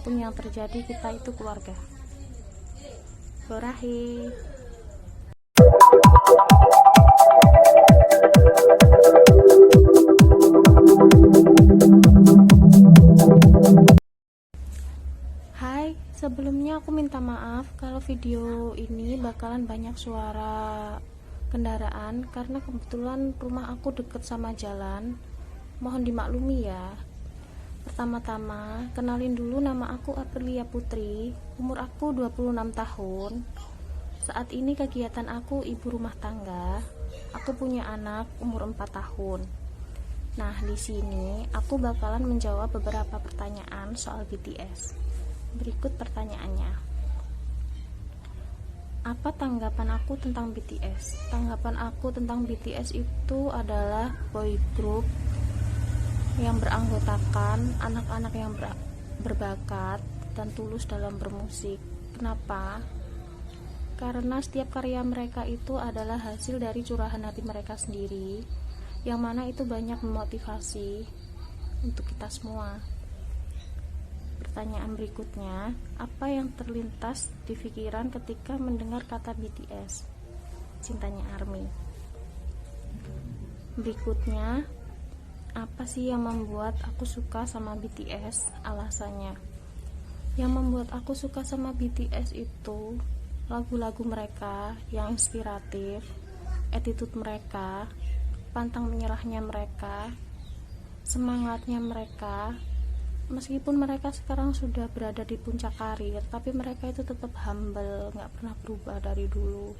apapun yang terjadi, kita itu keluarga. Berakhir. Hai, sebelumnya aku minta maaf kalau video ini bakalan banyak suara kendaraan karena kebetulan rumah aku deket sama jalan. Mohon dimaklumi ya. Pertama-tama, kenalin dulu, nama aku Aprilia Putri, umur aku 26 tahun. Saat ini kegiatan aku ibu rumah tangga. Aku punya anak umur 4 tahun. Nah, di sini aku bakalan menjawab beberapa pertanyaan soal BTS. Berikut pertanyaannya. Apa tanggapan aku tentang BTS? Tanggapan aku tentang BTS itu adalah boy group yang beranggotakan anak-anak yang berbakat dan tulus dalam bermusik. Kenapa? Karena setiap karya mereka itu adalah hasil dari curahan hati mereka sendiri, yang mana itu banyak memotivasi untuk kita semua. Pertanyaan berikutnya, apa yang terlintas di pikiran ketika mendengar kata BTS? Cintanya ARMY. Berikutnya, apa sih yang membuat aku suka sama BTS? Alasannya. Yang membuat aku suka sama BTS itu lagu-lagu mereka yang inspiratif, attitude mereka, pantang menyerahnya mereka, semangatnya mereka. Meskipun mereka sekarang sudah berada di puncak karir, tapi mereka itu tetap humble, gak pernah berubah dari dulu.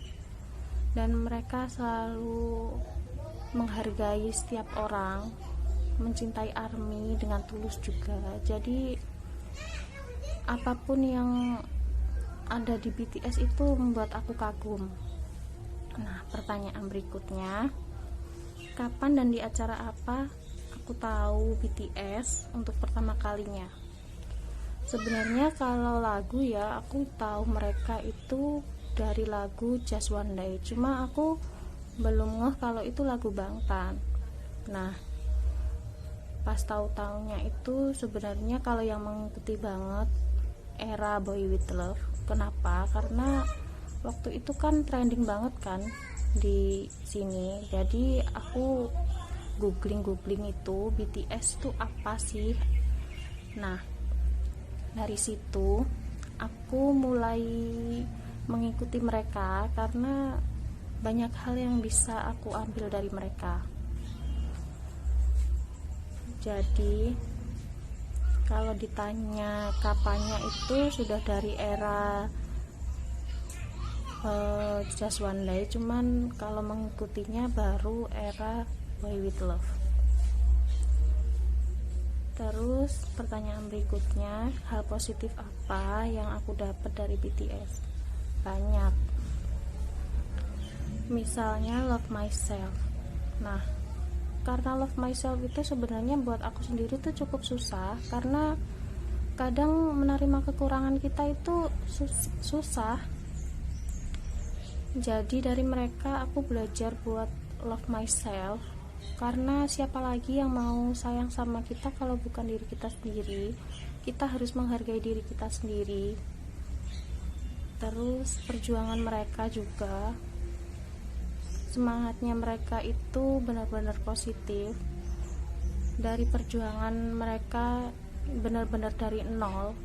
Dan mereka selalu menghargai setiap orang, mencintai ARMY dengan tulus juga. Jadi apapun yang ada di BTS itu membuat aku kagum. Nah, pertanyaan berikutnya, kapan dan di acara apa aku tahu BTS untuk pertama kalinya? Sebenarnya kalau lagu ya, aku tahu mereka itu dari lagu Just One Day, cuma aku belum ngeh kalau itu lagu Bangtan. Nah, pas tahu-taunya itu sebenarnya kalau yang mengikuti banget era Boy With Love. Kenapa? Karena waktu itu kan trending banget kan di sini. Jadi aku googling itu BTS itu apa sih. Nah, dari situ aku mulai mengikuti mereka karena banyak hal yang bisa aku ambil dari mereka. Jadi kalau ditanya kapannya, itu sudah dari era Just One Day, cuman kalau mengikutinya baru era Boy With Love. Terus pertanyaan berikutnya, hal positif apa yang aku dapat dari BTS? Banyak. Misalnya Love Myself. Nah, karena Love Myself itu sebenarnya buat aku sendiri tuh cukup susah, karena kadang menerima kekurangan kita itu susah. Jadi dari mereka aku belajar buat love myself, karena siapa lagi yang mau sayang sama kita kalau bukan diri kita sendiri. Kita harus menghargai diri kita sendiri. Terus perjuangan mereka juga, semangatnya mereka itu benar-benar positif. Dari perjuangan mereka benar-benar dari nol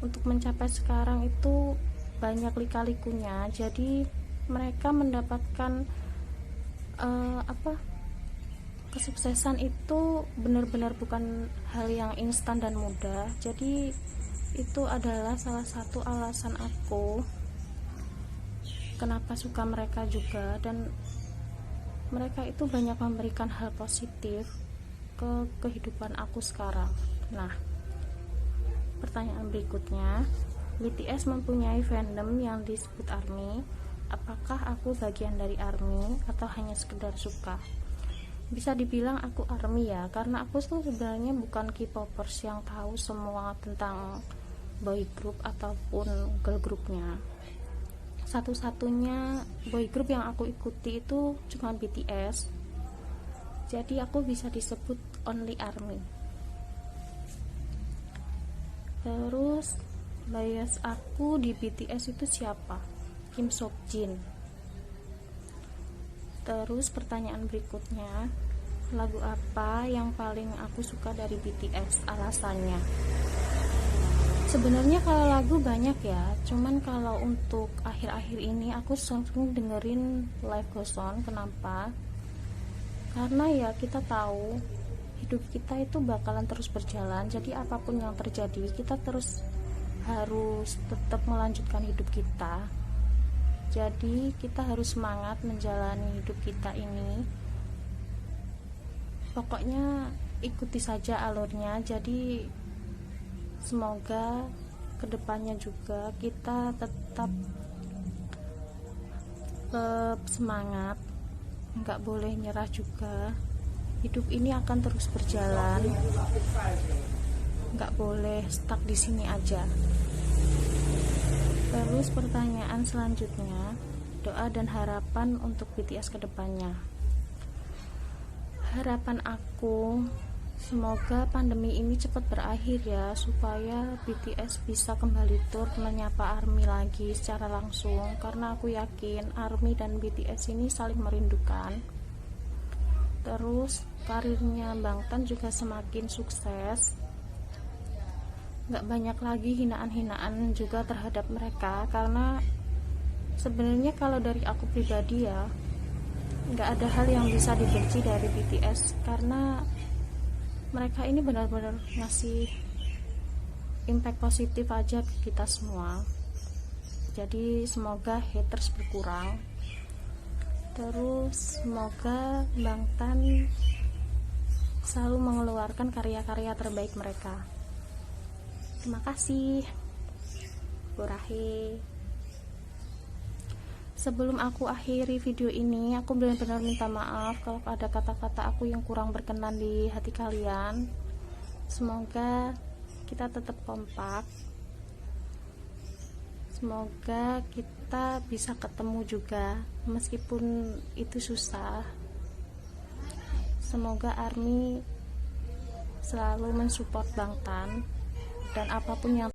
untuk mencapai sekarang itu banyak lika-likunya. Jadi mereka mendapatkan kesuksesan itu benar-benar bukan hal yang instan dan mudah. Jadi itu adalah salah satu alasan aku kenapa suka mereka juga, dan mereka itu banyak memberikan hal positif ke kehidupan aku sekarang. Nah, pertanyaan berikutnya, BTS mempunyai fandom yang disebut ARMY. Apakah aku bagian dari ARMY atau hanya sekedar suka? Bisa dibilang aku ARMY ya, karena aku tuh sebenarnya bukan K-popers yang tahu semua tentang boy group ataupun girl groupnya. Satu-satunya boy group yang aku ikuti itu cuma BTS. Jadi aku bisa disebut only ARMY. Terus bias aku di BTS itu siapa? Kim Seokjin. Terus pertanyaan berikutnya, lagu apa yang paling aku suka dari BTS? Alasannya. Sebenarnya kalau lagu banyak ya, cuman kalau untuk akhir-akhir ini aku sering dengerin Life Goes On. Kenapa? Karena ya kita tahu hidup kita itu bakalan terus berjalan, jadi apapun yang terjadi kita terus harus tetap melanjutkan hidup kita. Jadi kita harus semangat menjalani hidup kita ini, pokoknya ikuti saja alurnya. Jadi semoga kedepannya juga kita tetap semangat, nggak boleh nyerah juga. Hidup ini akan terus berjalan, nggak boleh stuck di sini aja. Terus pertanyaan selanjutnya, doa dan harapan untuk BTS kedepannya. Harapan aku, semoga pandemi ini cepat berakhir ya, supaya BTS bisa kembali tur menyapa ARMY lagi secara langsung, karena aku yakin ARMY dan BTS ini saling merindukan. Terus karirnya Bangtan juga semakin sukses, nggak banyak lagi hinaan-hinaan juga terhadap mereka. Karena sebenarnya kalau dari aku pribadi ya, nggak ada hal yang bisa dibenci dari BTS, karena mereka ini benar-benar ngasih impact positif aja ke kita semua. Jadi semoga haters berkurang. Terus semoga Bangtan selalu mengeluarkan karya-karya terbaik mereka. Terima kasih, Bu Rahe. Sebelum aku akhiri video ini, aku benar-benar minta maaf kalau ada kata-kata aku yang kurang berkenan di hati kalian. Semoga kita tetap kompak. Semoga kita bisa ketemu juga meskipun itu susah. Semoga ARMY selalu mensupport Bangtan dan apapun yang